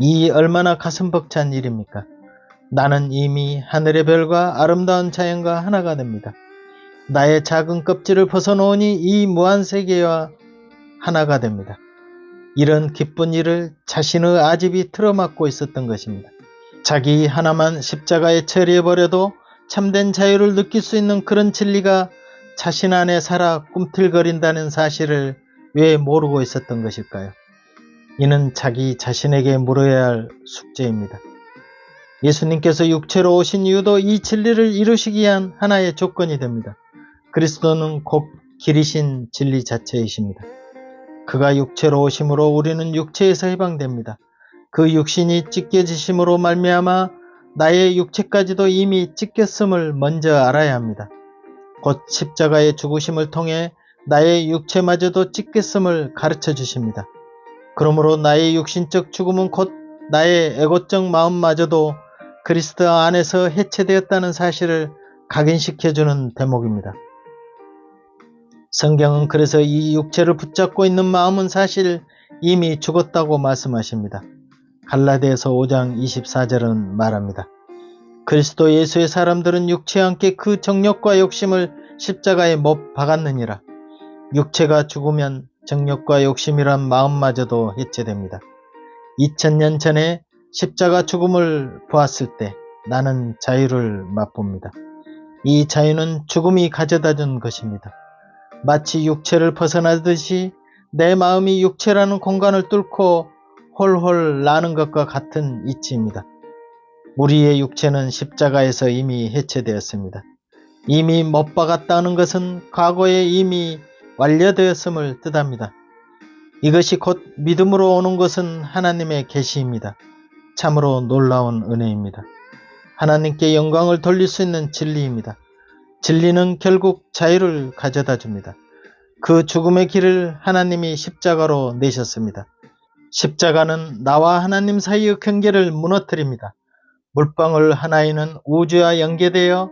이 얼마나 가슴 벅찬 일입니까? 나는 이미 하늘의 별과 아름다운 자연과 하나가 됩니다. 나의 작은 껍질을 벗어놓으니 이 무한 세계와 하나가 됩니다. 이런 기쁜 일을 자신의 아집이 틀어막고 있었던 것입니다. 자기 하나만 십자가에 처리해버려도 참된 자유를 느낄 수 있는 그런 진리가 자신 안에 살아 꿈틀거린다는 사실을 왜 모르고 있었던 것일까요? 이는 자기 자신에게 물어야 할 숙제입니다. 예수님께서 육체로 오신 이유도 이 진리를 이루시기 위한 하나의 조건이 됩니다. 그리스도는 곧 길이신 진리 자체이십니다. 그가 육체로 오심으로 우리는 육체에서 해방됩니다. 그 육신이 찢겨지심으로 말미암아 나의 육체까지도 이미 찢겼음을 먼저 알아야 합니다. 곧 십자가의 죽으심을 통해 나의 육체마저도 찢겼음을 가르쳐 주십니다. 그러므로 나의 육신적 죽음은 곧 나의 에고적 마음마저도 그리스도 안에서 해체되었다는 사실을 각인시켜주는 대목입니다. 성경은 그래서 이 육체를 붙잡고 있는 마음은 사실 이미 죽었다고 말씀하십니다. 갈라디아서 5장 24절은 말합니다. 그리스도 예수의 사람들은 육체와 함께 그 정욕과 욕심을 십자가에 못 박았느니라. 육체가 죽으면 정욕과 욕심이란 마음마저도 해체됩니다. 2000년 전에 십자가 죽음을 보았을 때 나는 자유를 맛봅니다. 이 자유는 죽음이 가져다준 것입니다. 마치 육체를 벗어나듯이 내 마음이 육체라는 공간을 뚫고 홀홀 나는 것과 같은 이치입니다. 우리의 육체는 십자가에서 이미 해체되었습니다. 이미 못 박았다는 것은 과거에 이미 완료되었음을 뜻합니다. 이것이 곧 믿음으로 오는 것은 하나님의 계시입니다. 참으로 놀라운 은혜입니다. 하나님께 영광을 돌릴 수 있는 진리입니다. 진리는 결국 자유를 가져다 줍니다. 그 죽음의 길을 하나님이 십자가로 내셨습니다. 십자가는 나와 하나님 사이의 경계를 무너뜨립니다. 물방울 하나에는 우주와 연계되어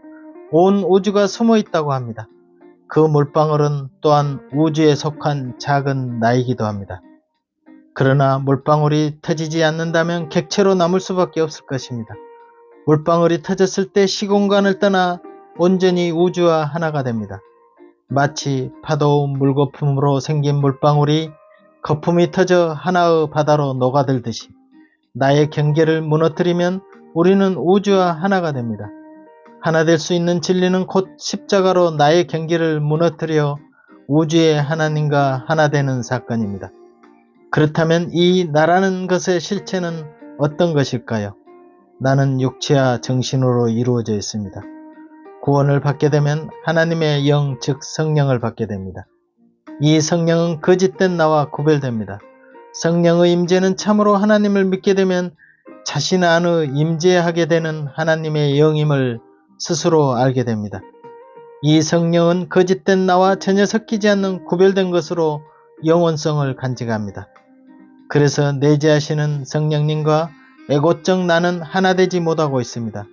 온 우주가 숨어 있다고 합니다. 그 물방울은 또한 우주에 속한 작은 나이기도 합니다. 그러나 물방울이 터지지 않는다면 객체로 남을 수밖에 없을 것입니다. 물방울이 터졌을 때 시공간을 떠나 온전히 우주와 하나가 됩니다. 마치 파도 물거품으로 생긴 물방울이 거품이 터져 하나의 바다로 녹아들듯이 나의 경계를 무너뜨리면 우리는 우주와 하나가 됩니다. 하나 될 수 있는 진리는 곧 십자가로 나의 경계를 무너뜨려 우주의 하나님과 하나 되는 사건입니다. 그렇다면 이 나라는 것의 실체는 어떤 것일까요? 나는 육체와 정신으로 이루어져 있습니다. 구원을 받게 되면 하나님의 영, 즉 성령을 받게 됩니다. 이 성령은 거짓된 나와 구별됩니다. 성령의 임재는 참으로 하나님을 믿게 되면 자신 안에 임재하게 되는 하나님의 영임을 스스로 알게 됩니다. 이 성령은 거짓된 나와 전혀 섞이지 않는 구별된 것으로 영원성을 간직합니다. 그래서 내재하시는 성령님과 에고적 나는 하나 되지 못하고 있습니다.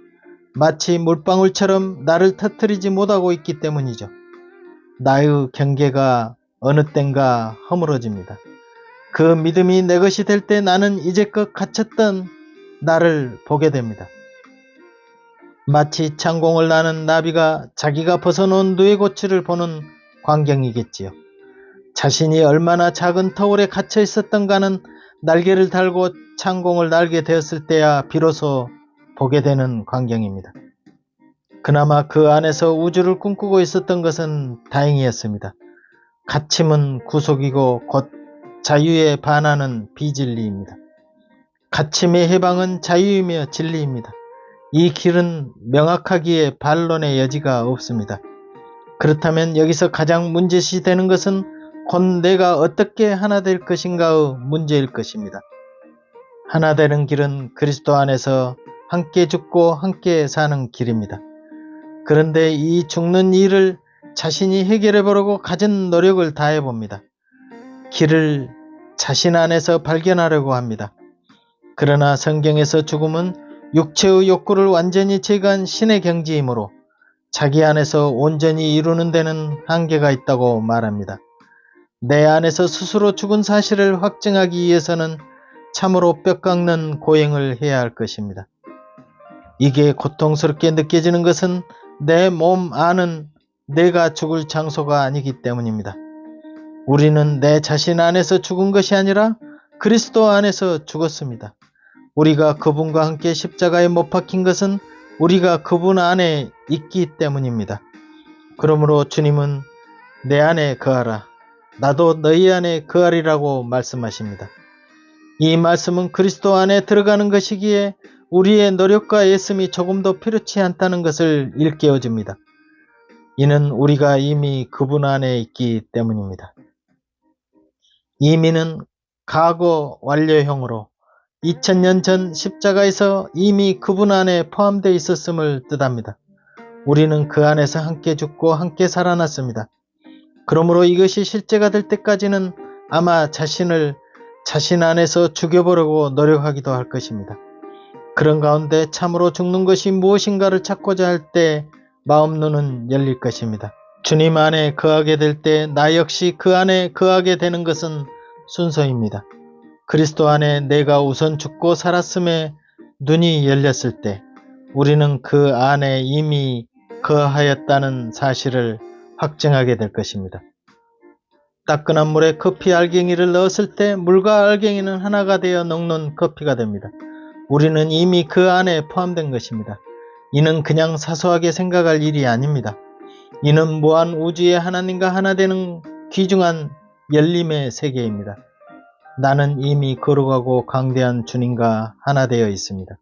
마치 물방울처럼 나를 터뜨리지 못하고 있기 때문이죠. 나의 경계가 어느 땐가 허물어집니다. 그 믿음이 내 것이 될 때 나는 이제껏 갇혔던 나를 보게 됩니다. 마치 창공을 나는 나비가 자기가 벗어놓은 누에고추를 보는 광경이겠지요. 자신이 얼마나 작은 터울에 갇혀 있었던가는 날개를 달고 창공을 날게 되었을 때야 비로소 보게 되는 광경입니다. 그나마 그 안에서 우주를 꿈꾸고 있었던 것은 다행이었습니다. 갇힘은 구속이고 곧 자유에 반하는 비진리입니다. 갇힘의 해방은 자유이며 진리입니다. 이 길은 명확하기에 반론의 여지가 없습니다. 그렇다면 여기서 가장 문제시 되는 것은 곧 내가 어떻게 하나 될 것인가의 문제일 것입니다. 하나 되는 길은 그리스도 안에서 함께 죽고 함께 사는 길입니다. 그런데 이 죽는 일을 자신이 해결해 보려고 가진 노력을 다해 봅니다. 길을 자신 안에서 발견하려고 합니다. 그러나 성경에서 죽음은 육체의 욕구를 완전히 제거한 신의 경지이므로 자기 안에서 온전히 이루는 데는 한계가 있다고 말합니다. 내 안에서 스스로 죽은 사실을 확증하기 위해서는 참으로 뼈 깎는 고행을 해야 할 것입니다. 이게 고통스럽게 느껴지는 것은 내 몸 안은 내가 죽을 장소가 아니기 때문입니다. 우리는 내 자신 안에서 죽은 것이 아니라 그리스도 안에서 죽었습니다. 우리가 그분과 함께 십자가에 못 박힌 것은 우리가 그분 안에 있기 때문입니다. 그러므로 주님은 내 안에 거하라, 나도 너희 안에 거하리라고 말씀하십니다. 이 말씀은 그리스도 안에 들어가는 것이기에 우리의 노력과 애씀이 조금도 필요치 않다는 것을 일깨워줍니다. 이는 우리가 이미 그분 안에 있기 때문입니다. 이미는 과거 완료형으로 2000년 전 십자가에서 이미 그분 안에 포함되어 있었음을 뜻합니다. 우리는 그 안에서 함께 죽고 함께 살아났습니다. 그러므로 이것이 실제가 될 때까지는 아마 자신을 자신 안에서 죽여보려고 노력하기도 할 것입니다. 그런 가운데 참으로 죽는 것이 무엇인가를 찾고자 할 때 마음 눈은 열릴 것입니다. 주님 안에 거하게 될 때 나 역시 그 안에 거하게 되는 것은 순서입니다. 그리스도 안에 내가 우선 죽고 살았음에 눈이 열렸을 때 우리는 그 안에 이미 거하였다는 사실을 확증하게 될 것입니다. 따끈한 물에 커피 알갱이를 넣었을 때 물과 알갱이는 하나가 되어 녹는 커피가 됩니다. 우리는 이미 그 안에 포함된 것입니다. 이는 그냥 사소하게 생각할 일이 아닙니다. 이는 무한 우주의 하나님과 하나 되는 귀중한 열림의 세계입니다. 나는 이미 거룩하고 강대한 주님과 하나 되어 있습니다.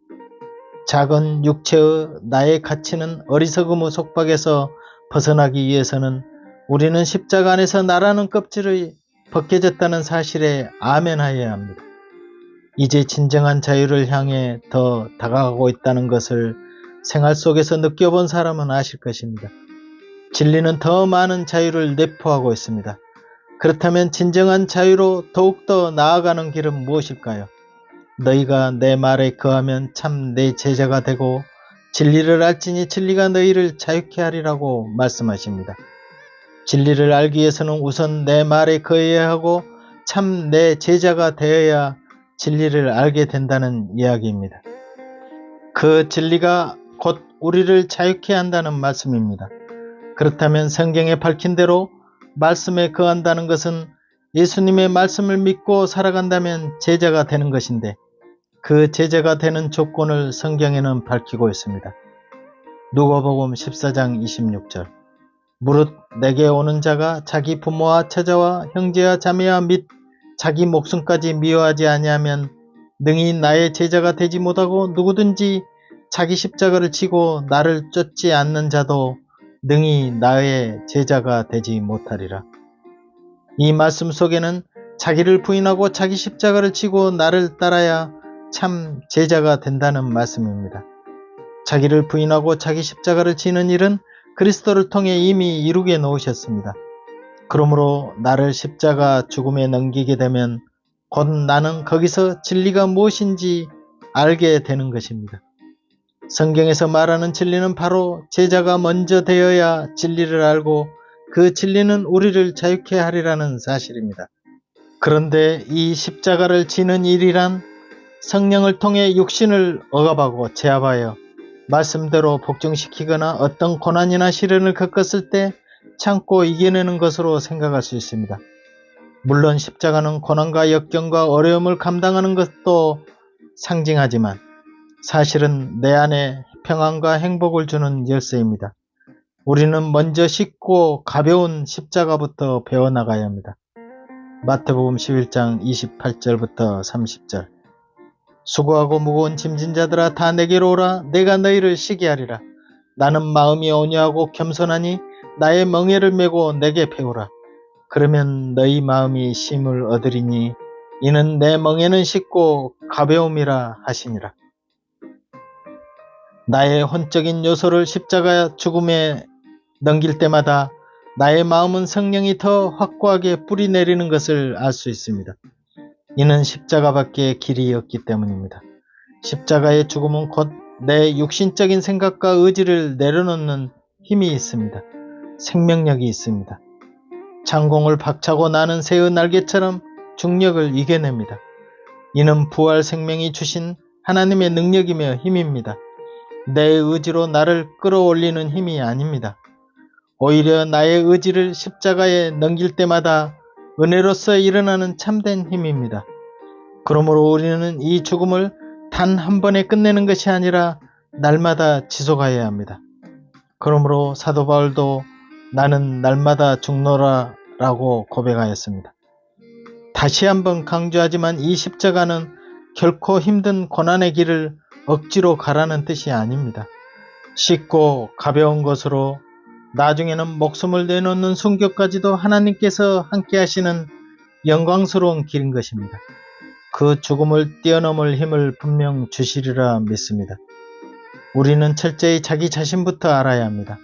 작은 육체의 나의 가치는 어리석음의 속박에서 벗어나기 위해서는 우리는 십자가 안에서 나라는 껍질이 벗겨졌다는 사실에 아멘하여야 합니다. 이제 진정한 자유를 향해 더 다가가고 있다는 것을 생활 속에서 느껴본 사람은 아실 것입니다. 진리는 더 많은 자유를 내포하고 있습니다. 그렇다면 진정한 자유로 더욱더 나아가는 길은 무엇일까요? 너희가 내 말에 거하면 참 내 제자가 되고 진리를 알지니 진리가 너희를 자유케 하리라고 말씀하십니다. 진리를 알기 위해서는 우선 내 말에 거해야 하고 참 내 제자가 되어야 진리를 알게 된다는 이야기입니다. 그 진리가 곧 우리를 자유케 한다는 말씀입니다. 그렇다면 성경에 밝힌 대로 말씀에 거한다는 것은 예수님의 말씀을 믿고 살아간다면 제자가 되는 것인데 그 제자가 되는 조건을 성경에는 밝히고 있습니다. 누가복음 14장 26절 무릇 내게 오는 자가 자기 부모와 처자와 형제와 자매와 및 자기 목숨까지 미워하지 아니하면 능히 나의 제자가 되지 못하고 누구든지 자기 십자가를 지고 나를 쫓지 않는 자도 능히 나의 제자가 되지 못하리라. 이 말씀 속에는 자기를 부인하고 자기 십자가를 지고 나를 따라야 참 제자가 된다는 말씀입니다. 자기를 부인하고 자기 십자가를 지는 일은 그리스도를 통해 이미 이루게 놓으셨습니다. 그러므로 나를 십자가 죽음에 넘기게 되면 곧 나는 거기서 진리가 무엇인지 알게 되는 것입니다. 성경에서 말하는 진리는 바로 제자가 먼저 되어야 진리를 알고 그 진리는 우리를 자유케 하리라는 사실입니다. 그런데 이 십자가를 지는 일이란 성령을 통해 육신을 억압하고 제압하여 말씀대로 복종시키거나 어떤 고난이나 시련을 겪었을 때 참고 이겨내는 것으로 생각할 수 있습니다. 물론 십자가는 고난과 역경과 어려움을 감당하는 것도 상징하지만 사실은 내 안에 평안과 행복을 주는 열쇠입니다. 우리는 먼저 쉽고 가벼운 십자가부터 배워나가야 합니다. 마태복음 11장 28절부터 30절 수고하고 무거운 짐진 자들아 다 내게로 오라. 내가 너희를 쉬게 하리라. 나는 마음이 온유하고 겸손하니 나의 멍에를 메고 내게 배우라. 그러면 너희 마음이 쉼을 얻으리니 이는 내 멍에는 쉽고 가벼움이라 하시니라. 나의 혼적인 요소를 십자가 죽음에 넘길 때마다 나의 마음은 성령이 더 확고하게 뿌리내리는 것을 알 수 있습니다. 이는 십자가밖에 길이 없기 때문입니다. 십자가의 죽음은 곧 내 육신적인 생각과 의지를 내려놓는 힘이 있습니다. 생명력이 있습니다. 창공을 박차고 나는 새의 날개처럼 중력을 이겨냅니다. 이는 부활 생명이 주신 하나님의 능력이며 힘입니다. 내 의지로 나를 끌어올리는 힘이 아닙니다. 오히려 나의 의지를 십자가에 넘길 때마다 은혜로서 일어나는 참된 힘입니다. 그러므로 우리는 이 죽음을 단 한 번에 끝내는 것이 아니라 날마다 지속하여야 합니다. 그러므로 사도 바울도 나는 날마다 죽노라 라고 고백하였습니다. 다시 한번 강조하지만 이 십자가는 결코 힘든 고난의 길을 억지로 가라는 뜻이 아닙니다. 쉽고 가벼운 것으로 나중에는 목숨을 내놓는 순교까지도 하나님께서 함께 하시는 영광스러운 길인 것입니다. 그 죽음을 뛰어넘을 힘을 분명 주시리라 믿습니다. 우리는 철저히 자기 자신부터 알아야 합니다.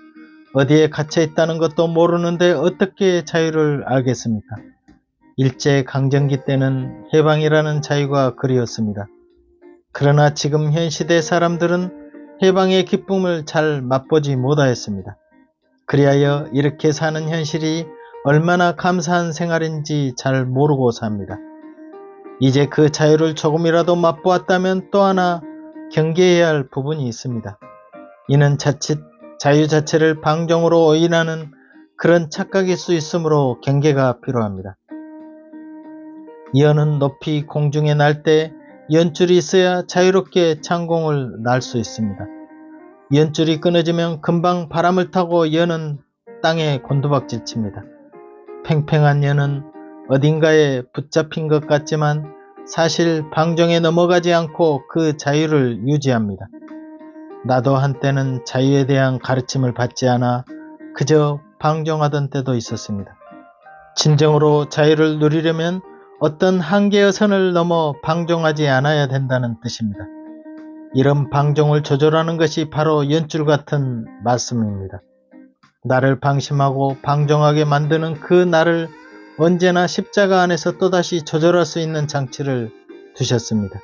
어디에 갇혀 있다는 것도 모르는데 어떻게 자유를 알겠습니까? 일제강점기 때는 해방이라는 자유가 그리웠습니다. 그러나 지금 현 시대 사람들은 해방의 기쁨을 잘 맛보지 못하였습니다. 그리하여 이렇게 사는 현실이 얼마나 감사한 생활인지 잘 모르고 삽니다. 이제 그 자유를 조금이라도 맛보았다면 또 하나 경계해야 할 부분이 있습니다. 이는 자칫 자유 자체를 방종으로 오인하는 그런 착각일 수 있으므로 경계가 필요합니다. 연은 높이 공중에 날 때 연줄이 있어야 자유롭게 창공을 날 수 있습니다. 연줄이 끊어지면 금방 바람을 타고 연은 땅에 곤두박질 칩니다. 팽팽한 연은 어딘가에 붙잡힌 것 같지만 사실 방종에 넘어가지 않고 그 자유를 유지합니다. 나도 한때는 자유에 대한 가르침을 받지 않아 그저 방종하던 때도 있었습니다. 진정으로 자유를 누리려면 어떤 한계의 선을 넘어 방종하지 않아야 된다는 뜻입니다. 이런 방종을 조절하는 것이 바로 연줄 같은 말씀입니다. 나를 방심하고 방종하게 만드는 그 나를 언제나 십자가 안에서 또다시 조절할 수 있는 장치를 두셨습니다.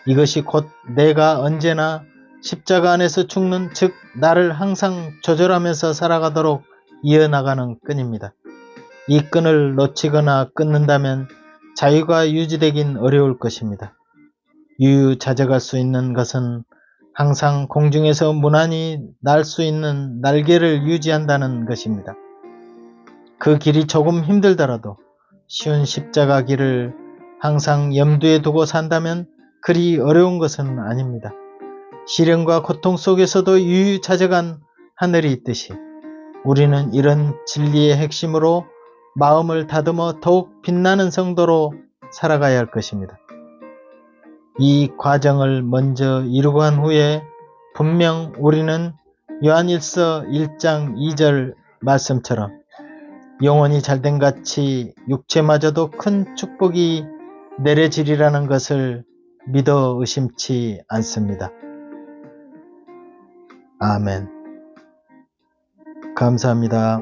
이것이 곧 내가 언제나 십자가 안에서 죽는, 즉 나를 항상 조절하면서 살아가도록 이어나가는 끈입니다. 이 끈을 놓치거나 끊는다면 자유가 유지되긴 어려울 것입니다. 유유자적할 수 있는 것은 항상 공중에서 무난히 날 수 있는 날개를 유지한다는 것입니다. 그 길이 조금 힘들더라도 쉬운 십자가 길을 항상 염두에 두고 산다면 그리 어려운 것은 아닙니다. 시련과 고통 속에서도 유유자적한 하늘이 있듯이 우리는 이런 진리의 핵심으로 마음을 다듬어 더욱 빛나는 성도로 살아가야 할 것입니다. 이 과정을 먼저 이루고 한 후에 분명 우리는 요한일서 1장 2절 말씀처럼 영혼이 잘된 같이 육체마저도 큰 축복이 내려지리라는 것을 믿어 의심치 않습니다. 아멘. 감사합니다.